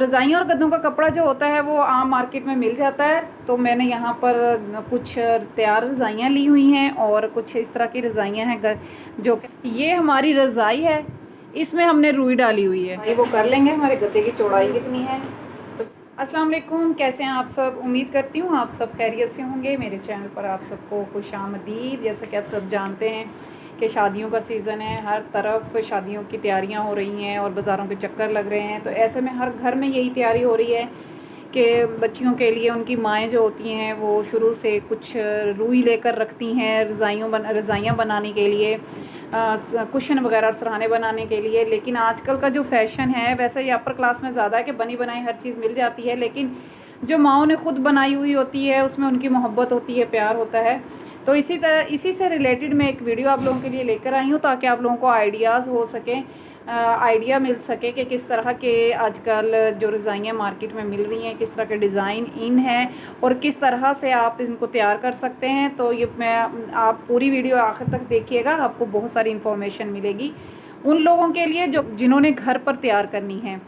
रज़ाइयों और गद्दों का कपड़ा जो होता है वो आम मार्केट में मिल जाता है। तो मैंने यहाँ पर कुछ तैयार रज़ाइयाँ ली हुई हैं और कुछ इस तरह की रज़ाइयाँ हैं जो कि ये हमारी रज़ाई है, इसमें हमने रुई डाली हुई है। वो कर लेंगे हमारे गद्दे की चौड़ाई कितनी है। तो अस्सलाम वालेकुम, कैसे हैं आप सब। उम्मीद करती हूँ आप सब खैरियत से होंगे। मेरे चैनल पर आप सबको खुशामदीद। जैसा कि आप सब जानते हैं कि शादियों का सीज़न है, हर तरफ शादियों की तैयारियां हो रही हैं और बाज़ारों के चक्कर लग रहे हैं। तो ऐसे में हर घर में यही तैयारी हो रही है कि बच्चियों के लिए उनकी माएँ जो होती हैं वो शुरू से कुछ रुई लेकर रखती हैं रज़ाइयाँ बनाने के लिए, कुशन वगैरह सरहाने बनाने के लिए। लेकिन आजकल का जो फ़ैशन है वैसे ये अपर क्लास में ज़्यादा है कि बनी बनाई हर चीज़ मिल जाती है, लेकिन जो माओं ने ख़ुद बनाई हुई होती है उसमें उनकी मोहब्बत होती है, प्यार होता है। तो इसी से रिलेटेड मैं एक वीडियो आप लोगों के लिए लेकर आई हूँ ताकि आप लोगों को आइडियाज़ हो सकें, आइडिया मिल सके कि किस तरह के आजकल जो रज़ाइयाँ मार्केट में मिल रही हैं, किस तरह के डिज़ाइन इन हैं और किस तरह से आप इनको तैयार कर सकते हैं। तो ये आप पूरी वीडियो आखिर तक देखिएगा, आपको बहुत सारी इन्फॉर्मेशन मिलेगी उन लोगों के लिए जिन्होंने घर पर तैयार करनी है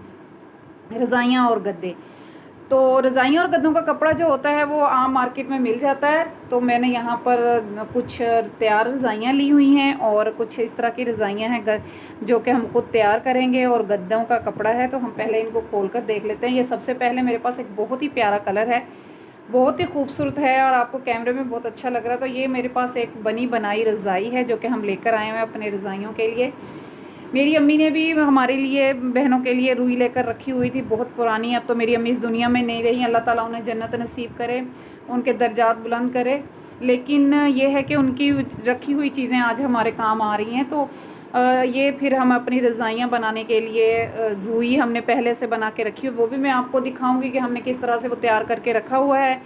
रज़ाइयाँ और गद्दे। तो रज़ाइयों और गद्दों का कपड़ा जो होता है वो आम मार्केट में मिल जाता है। तो मैंने यहाँ पर कुछ तैयार रज़ाइयाँ ली हुई हैं और कुछ इस तरह की रज़ाइयाँ हैं जो कि हम ख़ुद तैयार करेंगे। और गद्दों का कपड़ा है तो हम पहले इनको खोल कर देख लेते हैं। ये सबसे पहले मेरे पास एक बहुत ही प्यारा कलर है, बहुत ही खूबसूरत है और आपको कैमरे में बहुत अच्छा लग रहा है। तो ये मेरे पास एक बनी बनाई रज़ाई है जो कि हम लेकर आए हुए हैं अपने रज़ाइयों के लिए। मेरी अम्मी ने भी हमारे लिए, बहनों के लिए रुई लेकर रखी हुई थी, बहुत पुरानी। अब तो मेरी अम्मी इस दुनिया में नहीं रही, अल्लाह ताला उन्हें जन्नत नसीब करे, उनके दर्जात बुलंद करे। लेकिन ये है कि उनकी रखी हुई चीज़ें आज हमारे काम आ रही हैं। तो ये फिर हम अपनी रज़ाइयाँ बनाने के लिए रुई हमने पहले से बना के रखी हुई, वो भी मैं आपको दिखाऊँगी कि हमने किस तरह से वो तैयार करके रखा हुआ है।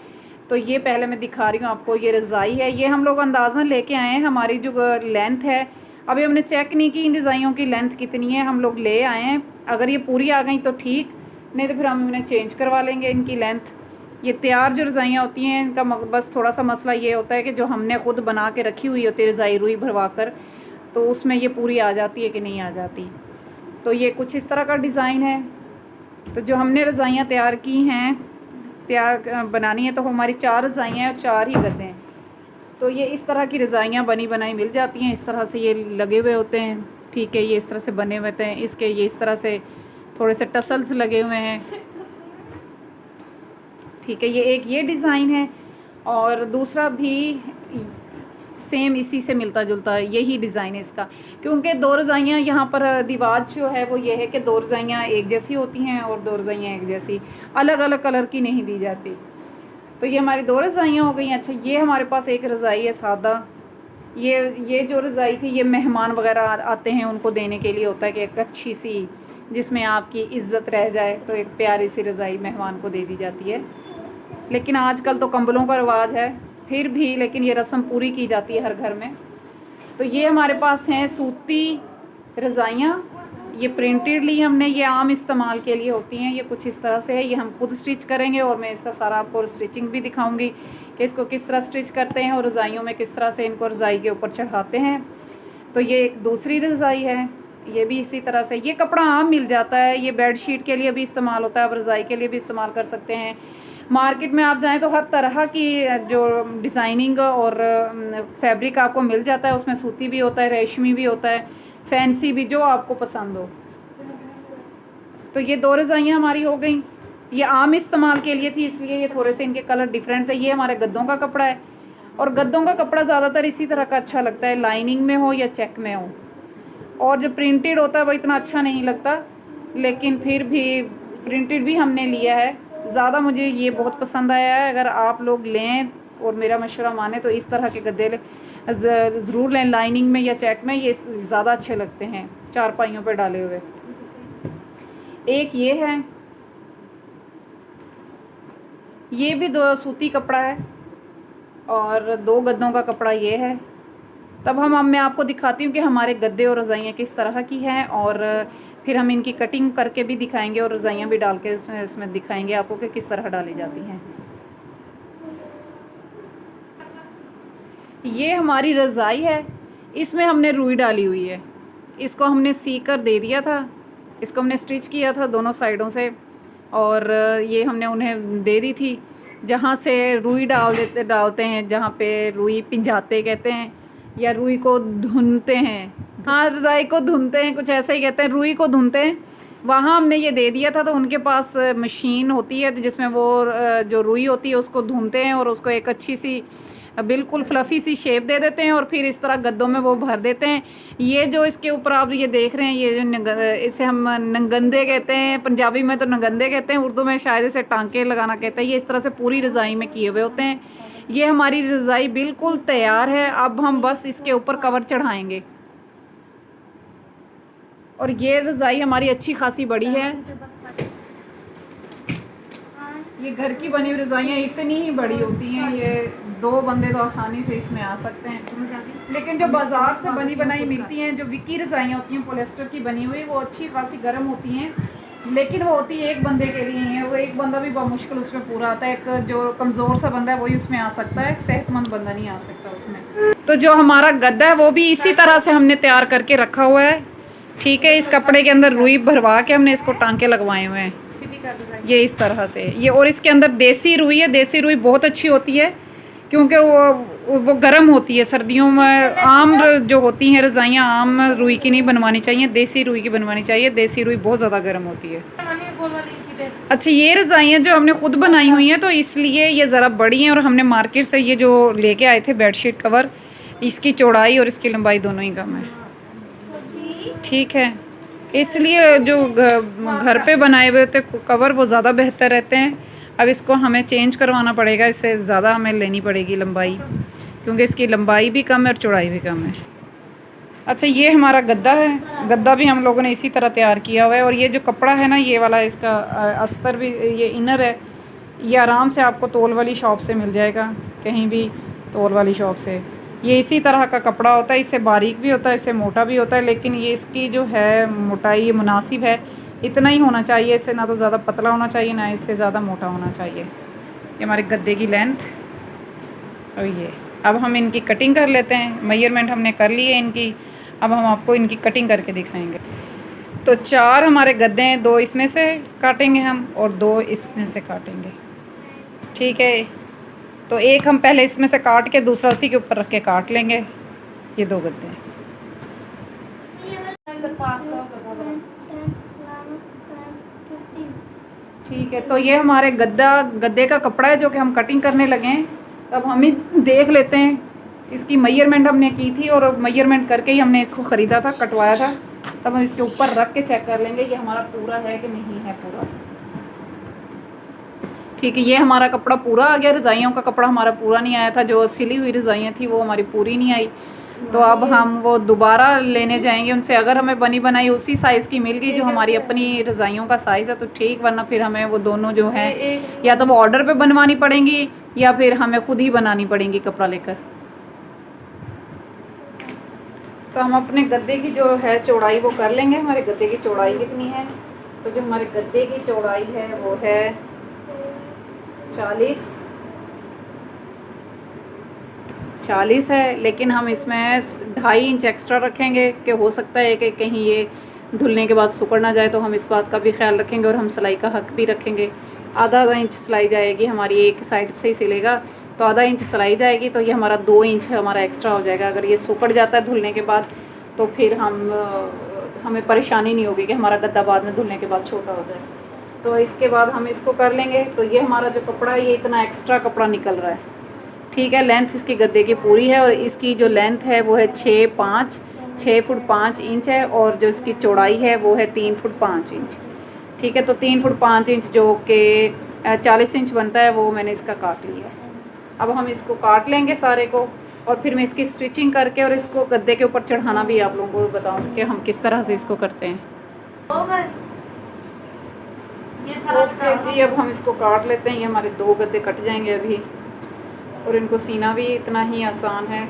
तो ये पहले मैं दिखा रही हूँ आपको, ये रज़ाई है। ये हम लोग अंदाज़न लेके आए हैं, हमारी जो लेंथ है अभी हमने चेक नहीं की इन रज़ाइयों की लेंथ कितनी है, हम लोग ले आए हैं। अगर ये पूरी आ गई तो ठीक, नहीं तो फिर हम इन्हें चेंज करवा लेंगे इनकी लेंथ। ये तैयार जो रज़ाइयाँ होती हैं इनका बस थोड़ा सा मसला ये होता है कि जो हमने ख़ुद बना के रखी हुई होती है रज़ाई रुई भरवा कर, तो उसमें ये पूरी आ जाती है कि नहीं आ जाती। तो ये कुछ इस तरह का डिज़ाइन है। तो जो हमने रज़ाइयाँ तैयार की हैं, तैयार बनानी है, तो हमारी 4 रज़ाइयाँ हैं और 4 ही गद्दे हैं। तो ये इस तरह की रज़ाइयाँ बनी बनाई मिल जाती हैं। इस तरह से ये लगे हुए होते हैं, ठीक है, ये इस तरह से बने हुए होते हैं। इसके ये इस तरह से थोड़े से टसल्स लगे हुए हैं, ठीक है। ये डिज़ाइन है और दूसरा भी सेम इसी से मिलता जुलता है, यही डिज़ाइन है इसका। क्योंकि 2 रज़ाइयाँ यहाँ पर रिवाज जो है वो ये है कि 2 रज़ाइयाँ एक जैसी होती हैं और 2 रज़ाइयाँ एक जैसी, अलग अलग कलर की नहीं दी जाती। तो ये हमारी 2 रज़ाइयाँ हो गई। अच्छा, ये हमारे पास एक रज़ाई है सादा। ये जो रज़ाई थी ये मेहमान वगैरह आते हैं उनको देने के लिए होता है कि एक अच्छी सी जिसमें आपकी इज़्ज़त रह जाए, तो एक प्यारी सी रज़ाई मेहमान को दे दी जाती है। लेकिन आजकल तो कंबलों का रिवाज है, फिर भी लेकिन ये रस्म पूरी की जाती है हर घर में। तो ये हमारे पास हैं सूती रज़ाइयाँ, ये प्रिंटेड ली हमने, ये आम इस्तेमाल के लिए होती हैं। ये कुछ इस तरह से है, ये हम खुद स्टिच करेंगे और मैं इसका सारा आपको स्टिचिंग भी दिखाऊंगी कि इसको किस तरह स्टिच करते हैं और रज़ाइयों में किस तरह से इनको रज़ाई के ऊपर चढ़ाते हैं। तो ये एक दूसरी रज़ाई है, ये भी इसी तरह से। ये कपड़ा आम मिल जाता है, ये बेड शीट के लिए भी इस्तेमाल होता है, आप रज़ाई के लिए भी इस्तेमाल कर सकते हैं। मार्केट में आप जाएँ तो हर तरह की जो डिज़ाइनिंग और फैब्रिक आपको मिल जाता है, उसमें सूती भी होता है, रेशमी भी होता है, फैंसी भी, जो आपको पसंद हो। तो ये 2 रज़ाइयाँ हमारी हो गई। ये आम इस्तेमाल के लिए थी, इसलिए ये थोड़े से इनके कलर डिफरेंट थे। ये हमारे गद्दों का कपड़ा है और गद्दों का कपड़ा ज़्यादातर इसी तरह का अच्छा लगता है, लाइनिंग में हो या चेक में हो। और जो प्रिंटेड होता है वो इतना अच्छा नहीं लगता, लेकिन फिर भी प्रिंटेड भी हमने लिया है। ज़्यादा मुझे ये बहुत पसंद आया है। अगर आप लोग लें और मेरा मशवरा माने तो इस तरह के गद्दे ज़रूर लें, लाइनिंग में या चेक में, ये ज़्यादा अच्छे लगते हैं चारपाइयों पर डाले हुए। एक ये है, ये भी 2 सूती कपड़ा है और 2 गद्दों का कपड़ा ये है। तब मैं आपको दिखाती हूँ कि हमारे गद्दे और रज़ाइयाँ किस तरह की हैं और फिर हम इनकी कटिंग करके भी दिखाएंगे और रज़ाइयाँ भी डाल के इसमें दिखाएंगे आपको कि किस तरह डाली जाती हैं। ये हमारी रज़ाई है, इसमें हमने रुई डाली हुई है। इसको हमने सी कर दे दिया था, इसको हमने स्टिच किया था दोनों साइडों से। और ये हमने उन्हें दे दी थी। जहाँ से रुई डालते हैं, जहाँ पे रुई पिंजाते कहते हैं, या रुई को धुनते हैं। हाँ, रज़ाई को धुनते हैं, कुछ ऐसा ही कहते हैं, रुई को धुनते हैं। वहाँ हमने ये दे दिया था, तो उनके पास मशीन होती है जिसमें वो जो रुई होती है उसको धुनते हैं और उसको एक अच्छी सी बिल्कुल फ्लफ़ी सी शेप दे देते हैं और फिर इस तरह गद्दों में वो भर देते हैं। ये जो इसके ऊपर आप ये देख रहे हैं, ये जो इसे हम नंगंदे कहते हैं, पंजाबी में तो नंगंदे कहते हैं, उर्दू में शायद इसे टांके लगाना कहते हैं। ये इस तरह से पूरी रज़ाई में किए हुए होते हैं। ये हमारी रज़ाई बिल्कुल तैयार है। अब हम बस इसके ऊपर कवर चढ़ाएँगे। और ये रज़ाई हमारी अच्छी खासी बड़ी है। ये घर की बनी हुई रज़ाइयाँ इतनी ही बड़ी होती हैं, ये 2 बंदे तो आसानी से इसमें आ सकते हैं। लेकिन जो बाज़ार से बनी बनाई मिलती हैं, जो विकी रज़ाइयाँ होती हैं पॉलिएस्टर की बनी हुई, वो अच्छी खासी गर्म होती हैं, लेकिन वो होती है एक बंदे के लिए ही है। वो एक बंदा भी बहुत मुश्किल उसमें पूरा आता है। एक जो कमज़ोर सा बंदा है वही उसमें आ सकता है, एक सेहतमंद बंदा नहीं आ सकता उसमें। तो जो हमारा गद्दा है वो भी इसी तरह से हमने तैयार करके रखा हुआ है। ठीक है, इस कपड़े के अंदर रुई भरवा के हमने इसको टांके लगवाए हुए हैं, ये इस तरह से। ये और इसके अंदर देसी रुई है। देसी रुई बहुत अच्छी होती है क्योंकि वो गर्म होती है। सर्दियों में आम जो होती हैं रज़ाइयाँ, आम रुई की नहीं बनवानी चाहिए, देसी रुई की बनवानी चाहिए। देसी रुई बहुत ज़्यादा गर्म होती है। अच्छा, ये रज़ाइयाँ जो हमने ख़ुद बनाई हुई हैं तो इसलिए ये ज़रा बड़ी हैं, और हमने मार्केट से ये जो लेके आए थे बेडशीट कवर, इसकी चौड़ाई और इसकी लंबाई दोनों ही कम है। ठीक है, इसलिए जो घर पे बनाए हुए होते कवर वो ज़्यादा बेहतर रहते हैं। अब इसको हमें चेंज करवाना पड़ेगा, इससे ज़्यादा हमें लेनी पड़ेगी लंबाई, क्योंकि इसकी लंबाई भी कम है और चौड़ाई भी कम है। अच्छा, ये हमारा गद्दा है। गद्दा भी हम लोगों ने इसी तरह तैयार किया हुआ है। और ये जो कपड़ा है ना, ये वाला, इसका अस्तर भी, ये इनर है, ये आराम से आपको तौल वाली शॉप से मिल जाएगा, कहीं भी तौल वाली शॉप से। ये इसी तरह का कपड़ा होता है, इससे बारीक भी होता है, इससे मोटा भी होता है, लेकिन ये इसकी जो है मोटाई ये मुनासिब है, इतना ही होना चाहिए। इससे ना तो ज़्यादा पतला होना चाहिए, ना इससे ज़्यादा मोटा होना चाहिए। ये हमारे गद्दे की लेंथ। और ये अब हम इनकी कटिंग कर लेते हैं। मेजरमेंट हमने कर ली है इनकी, अब हम आपको इनकी कटिंग करके दिखाएंगे। तो 4 हमारे गद्दे हैं, 2 इसमें से काटेंगे हम और 2 इसमें से काटेंगे। ठीक है, तो एक हम पहले इसमें से काट के दूसरा उसी के ऊपर रख के काट लेंगे। ये 2 गद्दे हैं। ठीक है, तो ये हमारे गद्दे का कपड़ा है जो कि हम कटिंग करने लगे हैं। अब हम ही देख लेते हैं, इसकी मेजरमेंट हमने की थी और मेजरमेंट करके ही हमने इसको ख़रीदा था, कटवाया था। तब हम इसके ऊपर रख के चेक कर लेंगे ये हमारा पूरा है कि नहीं है पूरा। ठीक है, ये हमारा कपड़ा पूरा आ गया। रज़ाइयों का कपड़ा हमारा पूरा नहीं आया था, जो सिली हुई रज़ाइयाँ थी वो हमारी पूरी नहीं आई। तो अब हम वो दोबारा लेने जाएंगे उनसे। अगर हमें बनी बनाई उसी साइज़ की मिल गई जो हमारी अपनी रज़ाइयों का साइज़ है तो ठीक, वरना फिर हमें वो दोनों जो हैं या तो वो ऑर्डर पे बनवानी पड़ेंगी या फिर हमें ख़ुद ही बनानी पड़ेंगी कपड़ा लेकर। तो हम अपने गद्दे की जो है चौड़ाई वो कर लेंगे। हमारे गद्दे की चौड़ाई कितनी है? तो जो हमारे गद्दे की चौड़ाई है वो है 40 है, लेकिन हम इसमें 2.5 इंच एक्स्ट्रा रखेंगे कि हो सकता है कि कहीं ये धुलने के बाद सुकड़ ना जाए, तो हम इस बात का भी ख्याल रखेंगे। और हम सिलाई का हक भी रखेंगे। आधा इंच सिलाई जाएगी हमारी, एक साइड से ही सिलेगा तो आधा इंच सिलाई जाएगी, तो ये हमारा 2 इंच हमारा एक्स्ट्रा हो जाएगा। अगर ये सुकड़ जाता है धुलने के बाद तो फिर हमें परेशानी नहीं होगी कि हमारा गद्दा बाद में धुलने के बाद छोटा हो जाए। तो इसके बाद हम इसको कर लेंगे। तो ये हमारा जो कपड़ा है ये इतना एक्स्ट्रा कपड़ा निकल रहा है। ठीक है, लेंथ इसकी गद्दे की पूरी है और इसकी जो लेंथ है वो है 6 फुट 5 इंच है, और जो इसकी चौड़ाई है वो है 3 फुट 5 इंच। ठीक है, तो 3 फुट 5 इंच जो कि 40 इंच बनता है वो मैंने इसका काट लिया है। अब हम इसको काट लेंगे सारे को, और फिर मैं इसकी स्टिचिंग करके और इसको गद्दे के ऊपर चढ़ाना भी आप लोगों को बताऊँ कि हम किस तरह से इसको करते हैं। ओके जी, अब हम इसको काट लेते हैं। ये हमारे 2 गद्दे कट जाएंगे अभी, और इनको सीना भी इतना ही आसान है।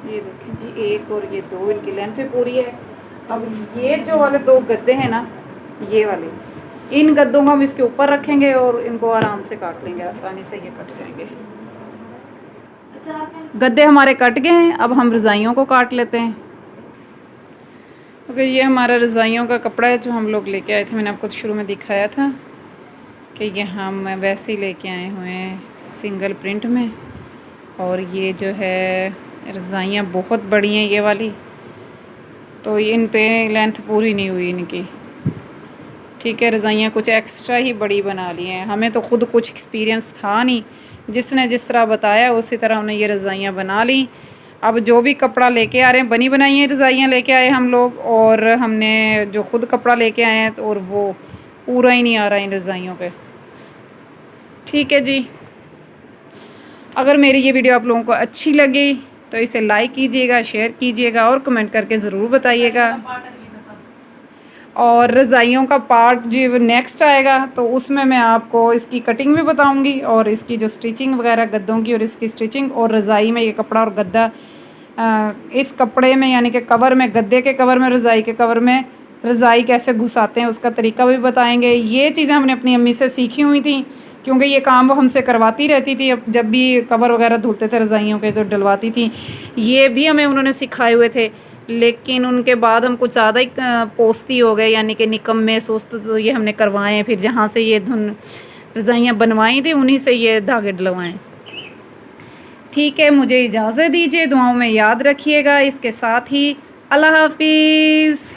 ये देखें जी, 1 और ये 2, इनकी लेंथ भी पूरी है। अब ये जो वाले 2 गद्दे हैं ना, ये वाले, इन गद्दों को हम इसके ऊपर रखेंगे और इनको आराम से काट लेंगे, आसानी से ये कट जाएंगे। गद्दे हमारे कट गए हैं, अब हम रज़ाइयों को काट लेते हैं। ओके, ये हमारा रज़ाइयों का कपड़ा है जो हम लोग लेके आए थे। मैंने आपको शुरू में दिखाया था कि ये हम वैसे ही लेके आए हुए हैं सिंगल प्रिंट में। और ये जो है रज़ाइयाँ बहुत बड़ी हैं ये वाली, तो इन पे लेंथ पूरी नहीं हुई इनकी। ठीक है, रज़ाइयाँ कुछ एक्स्ट्रा ही बड़ी बना ली हैं। हमें तो ख़ुद कुछ एक्सपीरियंस था नहीं, जिसने जिस तरह बताया उसी तरह हमने ये रज़ाइयाँ बना ली। अब जो भी कपड़ा लेके आ रहे हैं, बनी बनाई हैं रज़ाइयाँ लेके आए हम लोग, और हमने जो ख़ुद कपड़ा लेके आए हैं तो और वो पूरा ही नहीं आ रहा इन रज़ाइयों पे। ठीक है जी, अगर मेरी ये वीडियो आप लोगों को अच्छी लगी तो इसे लाइक कीजिएगा, शेयर कीजिएगा और कमेंट करके ज़रूर बताइएगा। और रज़ाइयों का पार्ट जो नेक्स्ट आएगा तो उसमें मैं आपको इसकी कटिंग भी बताऊंगी और इसकी जो स्टिचिंग वगैरह गद्दों की और इसकी स्टिचिंग, और रज़ाई में ये कपड़ा और गद्दा इस कपड़े में यानी कि कवर में, गद्दे के कवर में, रज़ाई के कवर में रज़ाई कैसे घुसाते हैं उसका तरीका भी बताएंगे। ये चीज़ें हमने अपनी अम्मी से सीखी हुई थी, क्योंकि ये काम वो हमसे करवाती रहती थी। जब भी कवर वगैरह धुलते थे रज़ाइयों के तो डलवाती थी। ये भी हमें उन्होंने सिखाए हुए थे, लेकिन उनके बाद हम कुछ ज़्यादा ही पोस्ती हो गए, यानी कि निकम्मे सुस्त, तो ये हमने करवाएं। फिर जहाँ से ये धुन रज़ाइयाँ बनवाई थी उन्हीं से ये धागे डलवाएं। ठीक है, मुझे इजाज़त दीजिए, दुआओं में याद रखिएगा। इसके साथ ही अल्लाह हाफिज़।